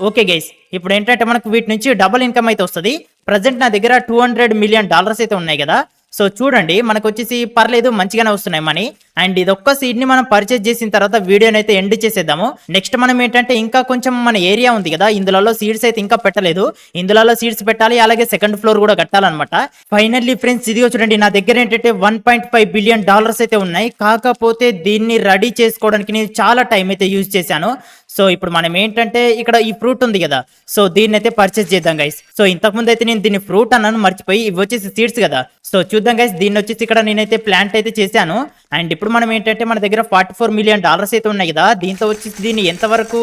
ఓకే గైస్ ఇప్పుడు ఏంటంటే మనకు వీటి నుంచి డబుల్ ఇన్కమ్ అయితే వస్తుంది. ప్రజెంట్ నా దగ్గర $200 మిలియన్ అయితే ఉన్నాయి కదా. సో చూడండి మనకు వచ్చేసి పర్లేదు మంచిగానే వస్తున్నాయి మనీ. అండ్ ఇది ఒక్క సీడ్ ని మనం పర్చేజ్ చేసిన తర్వాత వీడియోని అయితే ఎండ్ చేసేద్దాము. నెక్స్ట్ మనం ఏంటంటే ఇంకా కొంచెం మన ఏరియా ఉంది కదా, ఇందులో సీడ్స్ అయితే ఇంకా పెట్టలేదు. ఇందులో సీడ్స్ పెట్టాలి, అలాగే సెకండ్ ఫ్లోర్ కూడా కట్టాలన్నమాట. ఫైనల్లీ ఫ్రెండ్స్ ఇదిగో చూడండి నా దగ్గర ఏంటంటే $1.5 బిలియన్ అయితే ఉన్నాయి. కాకపోతే దీన్ని రెడీ చేసుకోవడానికి నేను చాలా టైం అయితే యూజ్ చేశాను. సో ఇప్పుడు మనం ఏంటంటే ఇక్కడ ఈ ఫ్రూట్ ఉంది కదా, సో దీన్ని అయితే పర్చేజ్ చేద్దాం గైస్. సో ఇంతకుముందు అయితే నేను దీన్ని ఫ్రూట్ అన్నాను మర్చిపోయి, ఇవి వచ్చేసి సీడ్స్ కదా. సో చూద్దాం గైస్ దీన్ని వచ్చేసి ఇక్కడ నేనైతే ప్లాంట్ అయితే చేశాను. అండ్ ఇప్పుడు మనం ఏంటంటే మన దగ్గర $44 మిలియన్ అయితే ఉన్నాయి కదా, దీంతో వచ్చేసి దీన్ని ఎంతవరకు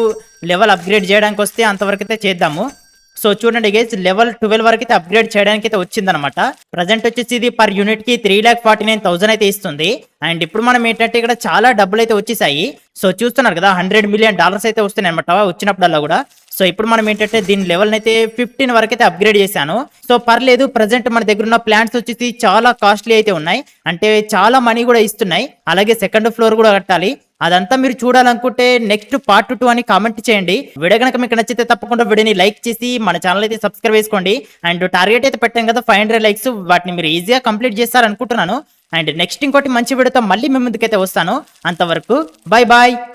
లెవెల్ అప్గ్రేడ్ చేయడానికి వస్తే అంతవరకు అయితే చేద్దాము. సో చూడండి గైస్ లెవెల్ 12 వరకు అయితే అప్గ్రేడ్ చేయడానికి అయితే వచ్చిందనమాట. ప్రజెంట్ వచ్చేసి ఇది పర్ యూనిట్ కి 3,49,000 అయితే ఇస్తుంది. అండ్ ఇప్పుడు మనం ఏంటంటే ఇక్కడ చాలా డబ్బులు అయితే వచ్చేసాయి. సో చూస్తున్నారు కదా $100 మిలియన్ అయితే వస్తున్నాయి అనమాట వచ్చినప్పుడల్లా కూడా. సో ఇప్పుడు మనం ఏంటంటే దీని లెవెల్ అయితే 15 వరకు అయితే అప్గ్రేడ్ చేశాను. సో పర్లేదు ప్రజెంట్ మన దగ్గర ఉన్న ప్లాంట్స్ వచ్చేసి చాలా కాస్ట్లీ అయితే ఉన్నాయి, అంటే చాలా మనీ కూడా ఇస్తున్నాయి. అలాగే సెకండ్ ఫ్లోర్ కూడా కట్టాలి. అదంతా మీరు చూడాలనుకుంటే నెక్స్ట్ పార్ట్ 2 అని కామెంట్ చేయండి. వీడియో కనుక మీకు నచ్చితే తప్పకుండా వీడియోని లైక్ చేసి మన ఛానల్ అయితే సబ్స్క్రైబ్ చేసుకోండి. అండ్ టార్గెట్ అయితే పెట్టాం కదా 500 లైక్స్, వాటిని మీరు ఈజీగా కంప్లీట్ చేస్తారనుకుంటున్నాను. అండ్ నెక్స్ట్ ఇంకోటి మంచి వీడియోతో మళ్ళీ మీ ముందుకైతే వస్తాను. అంతవరకు బై బాయ్.